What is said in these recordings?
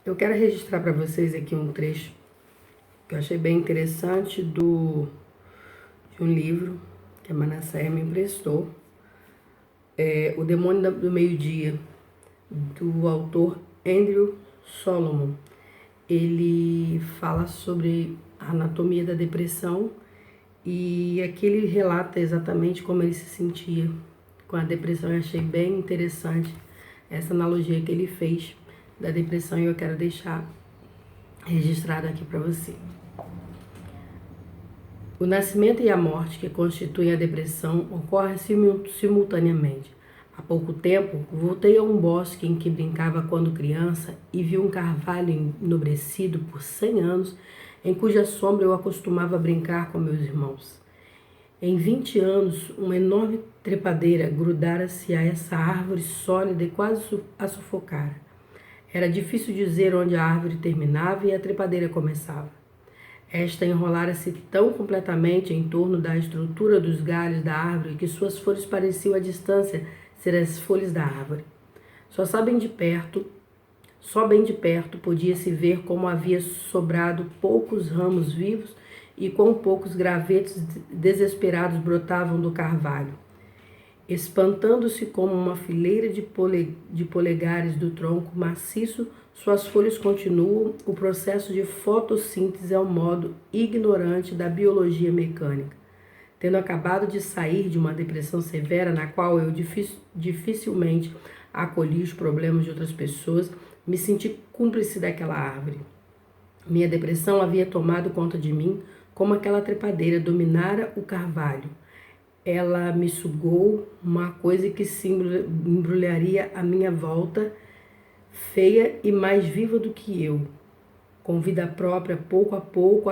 Eu quero registrar para vocês aqui um trecho que eu achei bem interessante de um livro que a Manassés me emprestou. O Demônio do Meio-Dia, do autor Andrew Solomon. Ele fala sobre a anatomia da depressão e aqui ele relata exatamente como ele se sentia com a depressão. Eu achei bem interessante essa analogia que ele fez da depressão e eu quero deixar registrado aqui para você. O nascimento e a morte que constituem a depressão ocorrem simultaneamente. Há pouco tempo, voltei a um bosque em que brincava quando criança e vi um carvalho enobrecido por 100 anos, em cuja sombra eu acostumava brincar com meus irmãos. Em 20 anos, uma enorme trepadeira grudara-se a essa árvore sólida e quase a sufocara. Era difícil dizer onde a árvore terminava e a trepadeira começava. Esta enrolara-se tão completamente em torno da estrutura dos galhos da árvore que suas folhas pareciam à distância ser as folhas da árvore. Só bem de perto podia-se ver como havia sobrado poucos ramos vivos e quão poucos gravetos desesperados brotavam do carvalho. Espantando-se como uma fileira de polegares do tronco maciço, suas folhas continuam o processo de fotossíntese ao modo ignorante da biologia mecânica. Tendo acabado de sair de uma depressão severa na qual eu dificilmente acolhi os problemas de outras pessoas, me senti cúmplice daquela árvore. Minha depressão havia tomado conta de mim como aquela trepadeira dominara o carvalho. Ela me sugou uma coisa que se embrulharia à minha volta, feia e mais viva do que eu. Com vida própria, pouco a pouco,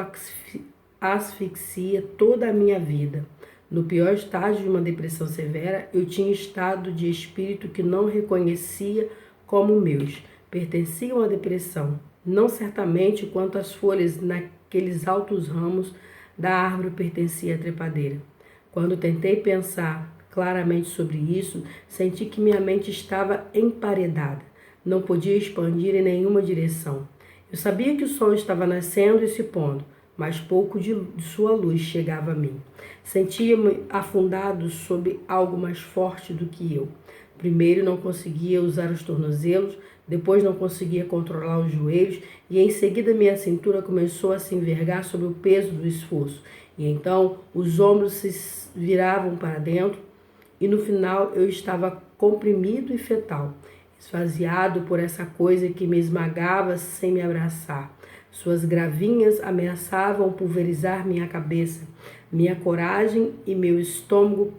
asfixia toda a minha vida. No pior estágio de uma depressão severa, eu tinha estado de espírito que não reconhecia como meus. Pertenciam à depressão, não certamente quanto as folhas naqueles altos ramos da árvore pertencia à trepadeira. Quando tentei pensar claramente sobre isso, senti que minha mente estava emparedada. Não podia expandir em nenhuma direção. Eu sabia que o sol estava nascendo e se pondo, mas pouco de sua luz chegava a mim. Sentia-me afundado sob algo mais forte do que eu. Primeiro não conseguia usar os tornozelos, depois não conseguia controlar os joelhos e em seguida minha cintura começou a se envergar sob o peso do esforço. E então os ombros se viravam para dentro e no final eu estava comprimido e fetal, esvaziado por essa coisa que me esmagava sem me abraçar. Suas gravinhas ameaçavam pulverizar minha cabeça, minha coragem e meu estômago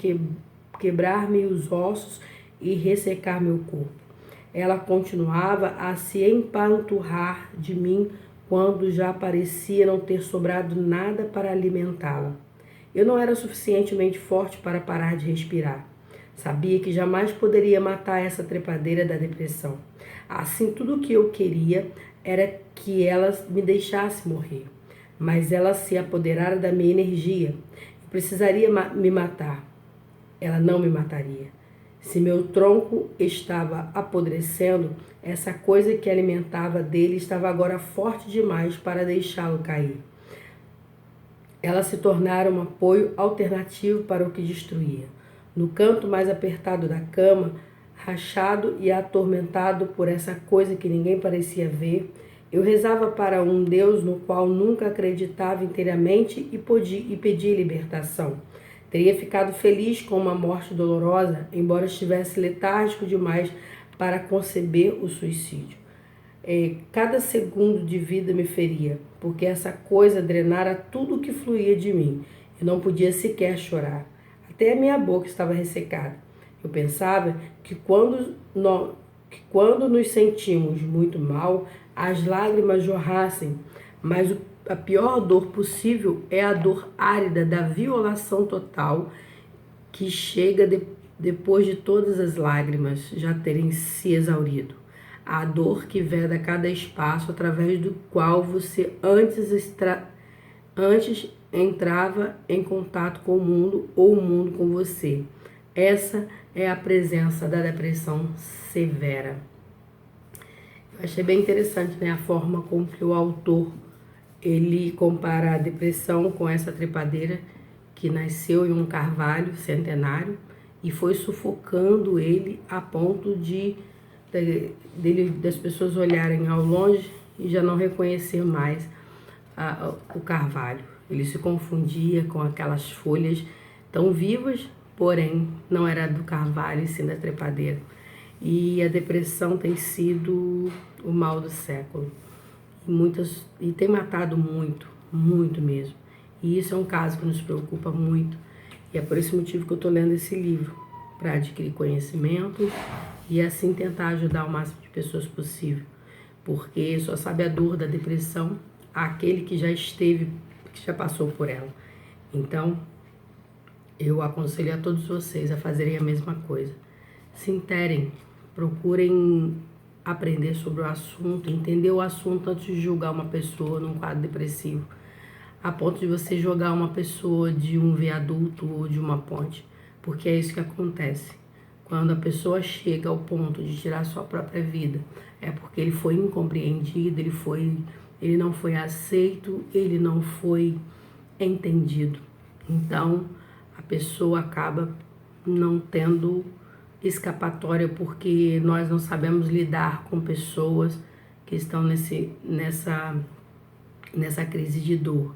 quebrar-me os ossos e ressecar meu corpo. Ela continuava a se empanturrar de mim quando já parecia não ter sobrado nada para alimentá-la. Eu não era suficientemente forte para parar de respirar. Sabia que jamais poderia matar essa trepadeira da depressão. Assim, tudo o que eu queria era que ela me deixasse morrer. Mas ela se apoderara da minha energia. Eu precisaria me matar. Ela não me mataria. Se meu tronco estava apodrecendo, essa coisa que alimentava dele estava agora forte demais para deixá-lo cair. Ela se tornara um apoio alternativo para o que destruía. No canto mais apertado da cama, rachado e atormentado por essa coisa que ninguém parecia ver, eu rezava para um Deus no qual nunca acreditava inteiramente e pedia libertação. Teria ficado feliz com uma morte dolorosa, embora estivesse letárgico demais para conceber o suicídio. Cada segundo de vida me feria, porque essa coisa drenara tudo o que fluía de mim. Eu não podia sequer chorar. Até a minha boca estava ressecada. Eu pensava que quando nos sentimos muito mal, as lágrimas jorrassem, mas a pior dor possível é a dor árida da violação total que chega depois de todas as lágrimas já terem se exaurido. A dor que veda cada espaço através do qual você antes entrava em contato com o mundo ou o mundo com você. Essa é a presença da depressão severa. Eu achei bem interessante, né, a forma como que o autor ele compara a depressão com essa trepadeira que nasceu em um carvalho centenário e foi sufocando ele a ponto das pessoas olharem ao longe e já não reconhecer mais o carvalho. Ele se confundia com aquelas folhas tão vivas, porém não era do carvalho e sim da trepadeira. E a depressão tem sido o mal do século. E tem matado muito, muito mesmo. E isso é um caso que nos preocupa muito. E é por esse motivo que eu estou lendo esse livro, para adquirir conhecimento e assim tentar ajudar o máximo de pessoas possível. Porque só sabe a dor da depressão aquele que já esteve, que já passou por ela. Então, eu aconselho a todos vocês a fazerem a mesma coisa. Se interem, procurem aprender sobre o assunto, entender o assunto antes de julgar uma pessoa num quadro depressivo, a ponto de você jogar uma pessoa de um viaduto ou de uma ponte, porque é isso que acontece. Quando a pessoa chega ao ponto de tirar sua própria vida, é porque ele foi incompreendido, ele não foi aceito, ele não foi entendido. Então, a pessoa acaba não tendo escapatória porque nós não sabemos lidar com pessoas que estão nessa crise de dor.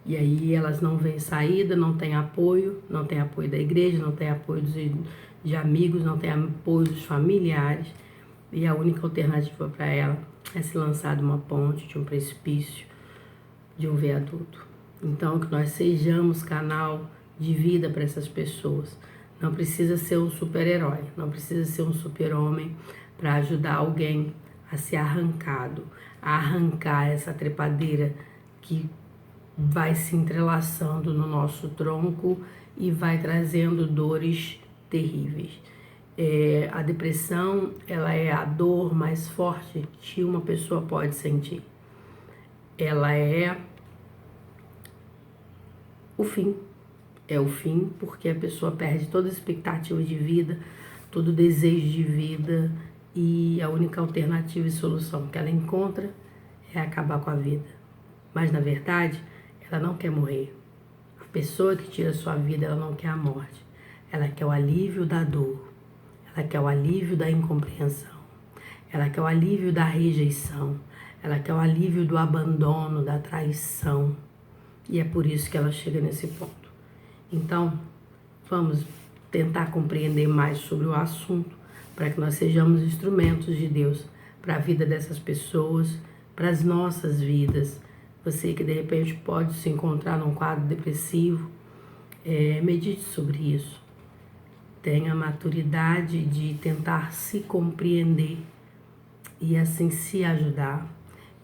E aí elas não veem saída, não tem apoio da igreja, não tem apoio de amigos, não tem apoio dos familiares. E a única alternativa para ela é se lançar de uma ponte, de um precipício, de um viaduto. Então, que nós sejamos canal de vida para essas pessoas. Não precisa ser um super-herói, não precisa ser um super-homem para ajudar alguém a ser arrancado, a arrancar essa trepadeira que vai se entrelaçando no nosso tronco e vai trazendo dores terríveis. A depressão, ela é a dor mais forte que uma pessoa pode sentir. Ela é o fim. É o fim porque a pessoa perde toda a expectativa de vida, todo o desejo de vida e a única alternativa e solução que ela encontra é acabar com a vida. Mas, na verdade, ela não quer morrer. A pessoa que tira a sua vida, ela não quer a morte. Ela quer o alívio da dor. Ela quer o alívio da incompreensão. Ela quer o alívio da rejeição. Ela quer o alívio do abandono, da traição. E é por isso que ela chega nesse ponto. Então, vamos tentar compreender mais sobre o assunto para que nós sejamos instrumentos de Deus para a vida dessas pessoas, para as nossas vidas. Você que de repente pode se encontrar num quadro depressivo, medite sobre isso. Tenha a maturidade de tentar se compreender e assim se ajudar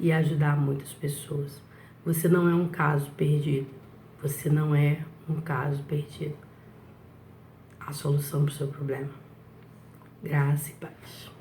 e ajudar muitas pessoas. Você não é um caso perdido. Você não é um caso perdido. A solução para o seu problema. Graça e paz.